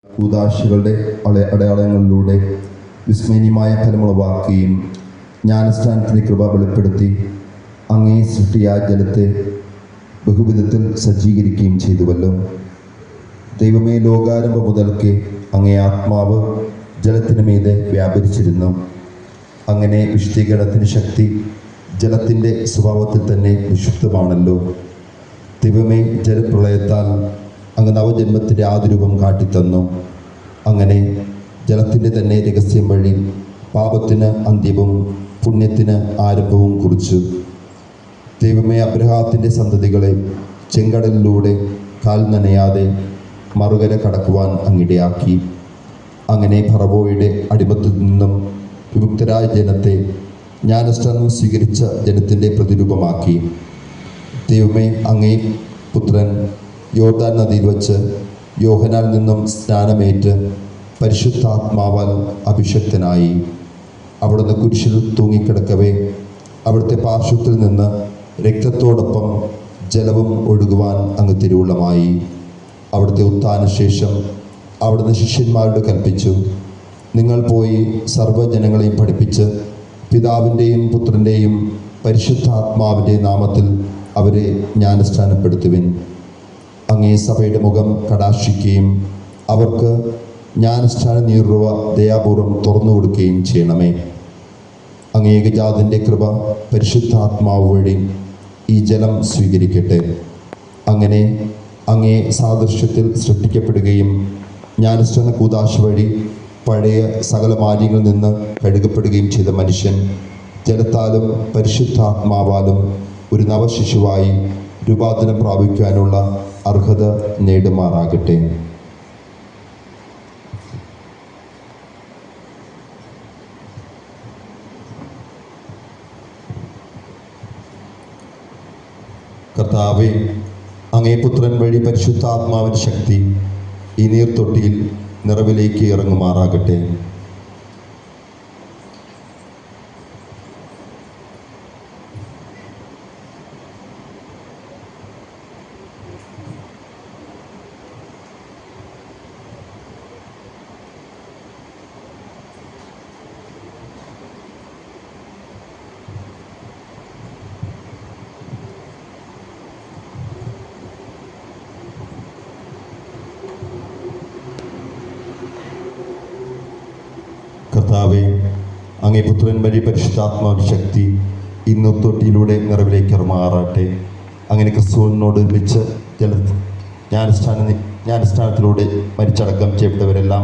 കൂദാശകളുടെ അടയാളങ്ങളിലൂടെ വിസ്മയനീയമായ ഫലമുളവാക്കുകയും ജ്ഞാനസ്ഥാനത്തിൻ്റെ കൃപ വെളിപ്പെടുത്തി അങ്ങേ സൃഷ്ടിയായ ജലത്തെ ബഹുവിധത്തിൽ സജ്ജീകരിക്കുകയും ചെയ്തുവല്ലോ. ദൈവമേ, ലോകാരംഭം മുതൽക്ക് അങ്ങേ ആത്മാവ് ജലത്തിന് മീതെ വ്യാപരിച്ചിരുന്നു. അങ്ങനെ വിശുദ്ധീകരണത്തിൻ്റെ ശക്തി ജലത്തിൻ്റെ സ്വഭാവത്തിൽ തന്നെ വിശുദ്ധമാണല്ലോ. ദൈവമേ, ജലപ്രളയത്താൽ അങ്ങ് നവജന്മത്തിൻ്റെ ആദിരൂപം കാട്ടിത്തന്നു. അങ്ങനെ ജലത്തിൻ്റെ തന്നെ രഹസ്യം വഴി പാപത്തിന് അന്ത്യവും പുണ്യത്തിന് ആരംഭവും കുറിച്ചു. ദൈവമേ, അബ്രഹാത്തിൻ്റെ സന്തതികളെ ചെങ്കടലിലൂടെ കാൽ നനയാതെ മറുകര കടക്കുവാൻ അങ്ങിടയാക്കി. അങ്ങനെ ഫറവോയുടെ അടിമത്തിൽ നിന്നും വിമുക്തരായ ജനത്തെ ജ്ഞാനസ്നാനം സ്വീകരിച്ച ജനത്തിൻ്റെ പ്രതിരൂപമാക്കി. ദൈവമേ, അങ്ങേ പുത്രൻ യോർദാൻ നദിയിൽ വച്ച് യോഹന്നാനിൽ നിന്നും സ്നാനമേറ്റ് പരിശുദ്ധാത്മാവാൽ അഭിഷക്തനായി. അവിടുന്ന് കുരിശിൽ തൂങ്ങിക്കിടക്കവേ അവിടുത്തെ പാർശ്വത്തിൽ നിന്ന് രക്തത്തോടൊപ്പം ജലവും ഒഴുകുവാൻ അങ്ങ് തിരുവുള്ളമായി. അവിടുത്തെ ഉത്ഥാനശേഷം അവിടുന്ന് ശിഷ്യന്മാരോട് കൽപ്പിച്ചു, നിങ്ങൾ പോയി സർവ്വജനങ്ങളെയും പഠിപ്പിച്ച് പിതാവിൻ്റെയും പുത്രൻ്റെയും പരിശുദ്ധാത്മാവിൻ്റെ നാമത്തിൽ അവരെ ജ്ഞാനസ്നാനപ്പെടുത്തുവിൻ. അങ്ങേ സഭയുടെ മുഖം കടാക്ഷിക്കുകയും അവർക്ക് ജ്ഞാനസ്നാന നീറുവ ദയാപൂർവം തുറന്നു കൊടുക്കുകയും ചെയ്യണമേ. അങ്ങേ ഏകജാതൻ്റെ കൃപ പരിശുദ്ധാത്മാവ് വഴി ഈ ജലം സ്വീകരിക്കട്ടെ. അങ്ങനെ അങ്ങേ സാദൃശ്യത്തിൽ സൃഷ്ടിക്കപ്പെടുകയും ജ്ഞാനസ്നാന കൂദാശ വഴി പഴയ സകല മാലിന്യങ്ങളിൽ നിന്ന് കഴുകപ്പെടുകയും ചെയ്ത മനുഷ്യൻ ജലത്താലും പരിശുദ്ധാത്മാവാലും ഒരു നവശിശുവായി രൂപാന്തരം പ്രാപിക്കുവാനുള്ള അർഹത നേടുമാറാകട്ടെ. കർത്താവേ, അങ്ങേ പുത്രൻ വഴി പരിശുദ്ധാത്മാവിൻ്റെ ശക്തി ഈ നീർത്തൊട്ടിയിൽ നിറവിലേക്ക് ഇറങ്ങുമാറാകട്ടെ. കർത്താവേ, അങ്ങേ പുത്രൻ വഴി പരിശുദ്ധാത്മാവിൻ്റെ ശക്തി ഈ നീർത്തൊട്ടിയിലൂടെ നിറവിലേക്ക് ഇറങ്ങുമാറാട്ടെ. അങ്ങനെ ക്രിസ്തുവിനോട് ഒരുമിച്ച് ജ്ഞാനസ്നാനത്തിലൂടെ മരിച്ചടക്കം ചെയ്യപ്പെട്ടവരെല്ലാം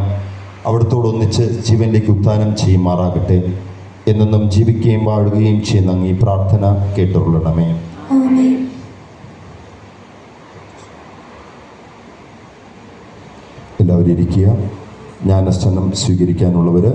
അവിടത്തോടൊന്നിച്ച് ജീവനിലേക്ക് ഉത്ഥാനം ചെയ്യുമാറാകട്ടെ. എന്നെന്നും ജീവിക്കുകയും വാഴുകയും ചെയ്യുന്ന അങ്ങ് ഈ പ്രാർത്ഥന കേട്ടുകൊള്ളണമേ. എല്ലാവരും ഇരിക്കുക. ജ്ഞാനസ്നാനം സ്വീകരിക്കാനുള്ളവർ